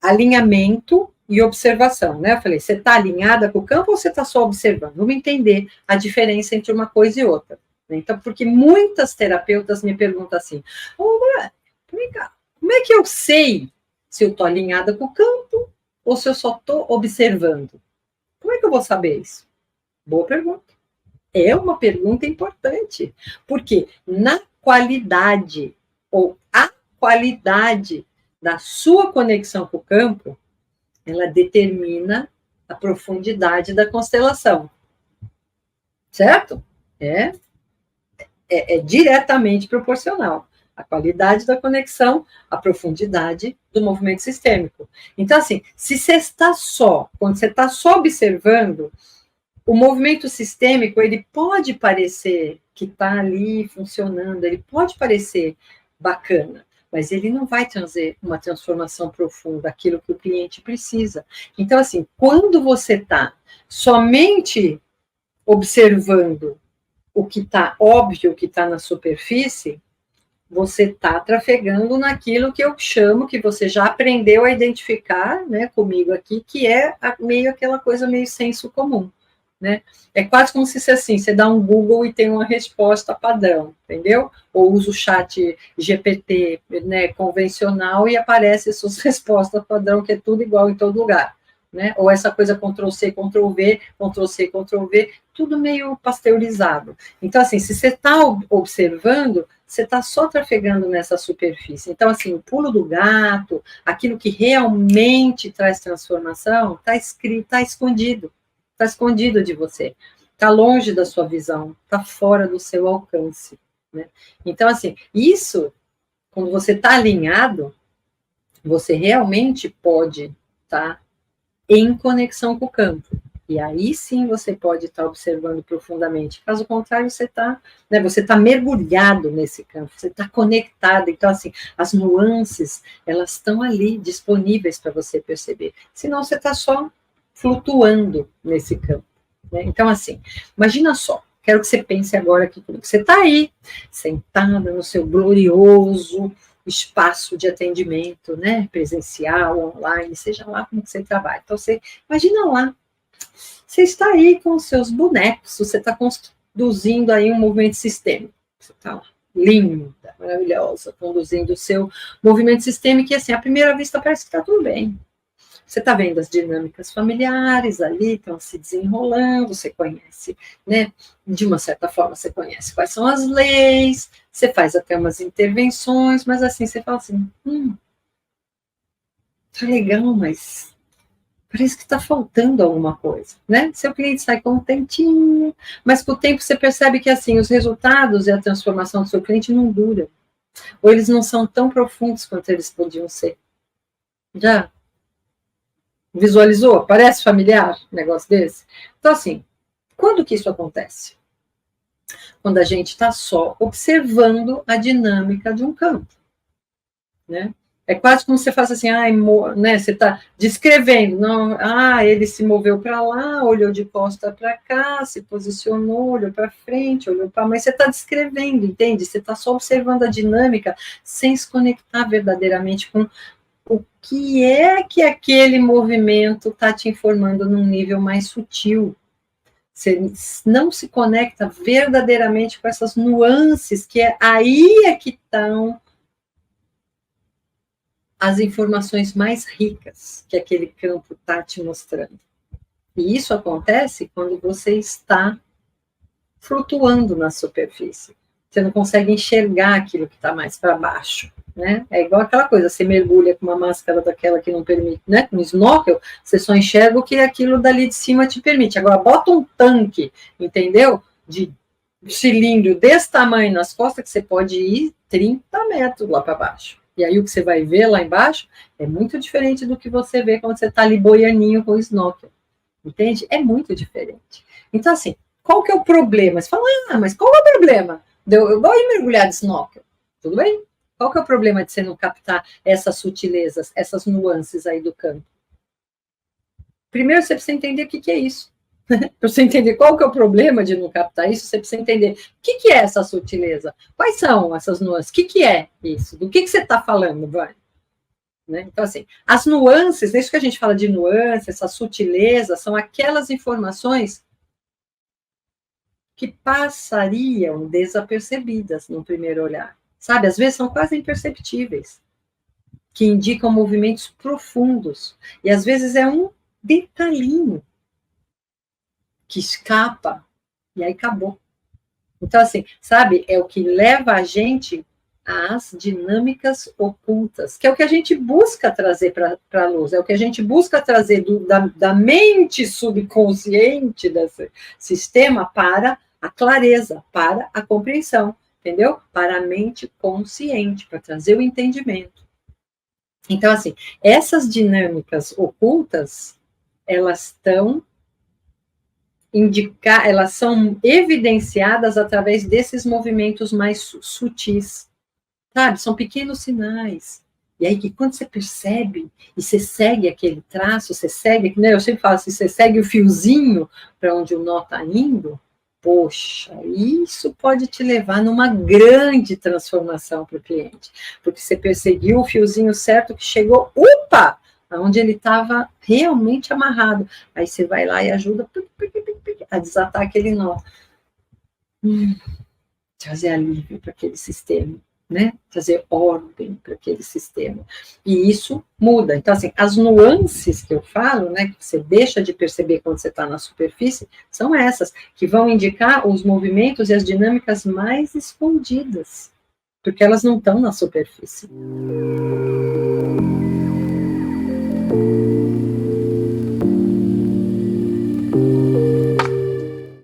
alinhamento e observação, né? Eu falei, você está alinhada com o campo ou você está só observando? Vamos entender a diferença entre uma coisa e outra. Né? Então, porque muitas terapeutas me perguntam assim, como é que eu sei se eu estou alinhada com o campo ou se eu só estou observando? Como é que eu vou saber isso? Boa pergunta. É uma pergunta importante, porque na qualidade ou a qualidade da sua conexão com o campo, ela determina a profundidade da constelação. Certo? É diretamente proporcional. A qualidade da conexão, a profundidade do movimento sistêmico. Então, assim, se você está quando você está só observando, o movimento sistêmico, ele pode parecer que está ali funcionando, ele pode parecer bacana, mas ele não vai trazer uma transformação profunda, aquilo que o cliente precisa. Então, assim, quando você está somente observando o que está óbvio, o que está na superfície, você está trafegando naquilo que eu chamo, que você já aprendeu a identificar, né, comigo aqui, que é meio aquela coisa meio senso comum. Né? É quase como se assim, você dá um Google e tem uma resposta padrão, entendeu? Ou usa o chat GPT, né, convencional e aparece suas respostas padrão, que é tudo igual em todo lugar. Né? Ou essa coisa Ctrl+C, Ctrl+V, Ctrl+C, Ctrl+V, tudo meio pasteurizado. Então, assim, se você está observando, você está só trafegando nessa superfície. Então, assim, o pulo do gato, aquilo que realmente traz transformação, está escondido. Está escondido de você, está longe da sua visão, está fora do seu alcance. Né? Então, assim, isso, quando você está alinhado, você realmente pode estar em conexão com o campo. E aí sim você pode estar observando profundamente. Caso contrário, você está mergulhado nesse campo, você está conectado. Então, assim, as nuances, elas estão ali disponíveis para você perceber. Senão você está só flutuando nesse campo. Né? Então, assim, imagina só, quero que você pense agora aqui comigo. Você está aí, sentada no seu glorioso espaço de atendimento, né? Presencial, online, seja lá como você trabalha. Então, você imagina lá, você está aí com os seus bonecos, você está conduzindo aí um movimento sistêmico. Você está lá, linda, maravilhosa, conduzindo o seu movimento sistêmico, e assim, à primeira vista parece que está tudo bem. Você está vendo as dinâmicas familiares ali, estão se desenrolando, você conhece, né? De uma certa forma, você conhece quais são as leis, você faz até umas intervenções, mas assim, você fala assim, tá legal, mas parece que está faltando alguma coisa, né? Seu cliente sai contentinho, mas com o tempo você percebe que, assim, os resultados e a transformação do seu cliente não duram, ou eles não são tão profundos quanto eles podiam ser. Já visualizou? Parece familiar um negócio desse? Então, assim, quando que isso acontece? Quando a gente está só observando a dinâmica de um campo, né? É quase como você faz assim, né? Você está descrevendo, não, ele se moveu para lá, olhou de costa para cá, se posicionou, olhou para frente, olhou para... Mas você está descrevendo, entende? Você está só observando a dinâmica sem se conectar verdadeiramente com o que é que aquele movimento está te informando num nível mais sutil. Você não se conecta verdadeiramente com essas nuances, que aí é que estão as informações mais ricas que aquele campo está te mostrando. E isso acontece quando você está flutuando na superfície. Você não consegue enxergar aquilo que está mais para baixo. Né? É igual aquela coisa, você mergulha com uma máscara daquela que não permite, né? Com um snorkel, você só enxerga o que aquilo dali de cima te permite. Agora, bota um tanque, entendeu? De cilindro desse tamanho nas costas, que você pode ir 30 metros lá para baixo. E aí o que você vai ver lá embaixo é muito diferente do que você vê quando você está ali boianinho com o snorkel. Entende? É muito diferente. Então, assim, qual que é o problema? Você fala, mas qual é o problema? Eu vou ir mergulhar de snorkel. Tudo bem? Qual que é o problema de você não captar essas sutilezas, essas nuances aí do campo? Primeiro, você precisa entender o que é isso. Para você entender qual que é o problema de não captar isso, você precisa entender o que é essa sutileza. Quais são essas nuances? O que é isso? Do que você está falando, Brian? né? Então, assim, as nuances, isso que a gente fala de nuances, essa sutileza, são aquelas informações que passariam desapercebidas no primeiro olhar, sabe? Às vezes são quase imperceptíveis, que indicam movimentos profundos, e às vezes é um detalhinho que escapa, e aí acabou. Então, assim, sabe, é o que leva a gente às dinâmicas ocultas, que é o que a gente busca trazer para a luz, é o que a gente busca trazer da mente subconsciente desse sistema para a clareza, para a compreensão, entendeu? Para a mente consciente, para trazer o entendimento. Então, assim, essas dinâmicas ocultas, elas estão elas são evidenciadas através desses movimentos mais sutis, sabe? São pequenos sinais. E aí que quando você percebe e você segue aquele traço, você segue, né? Eu sempre falo assim, você segue o fiozinho para onde o nó está indo, poxa, isso pode te levar numa grande transformação para o cliente, porque você perseguiu o fiozinho certo que chegou, opa, aonde ele estava realmente amarrado. Aí você vai lá e ajuda a desatar aquele nó. Trazer alívio para aquele sistema, né? Trazer ordem para aquele sistema. E isso muda. Então, assim, as nuances que eu falo, né, que você deixa de perceber quando você está na superfície, são essas, que vão indicar os movimentos e as dinâmicas mais escondidas, porque elas não estão na superfície.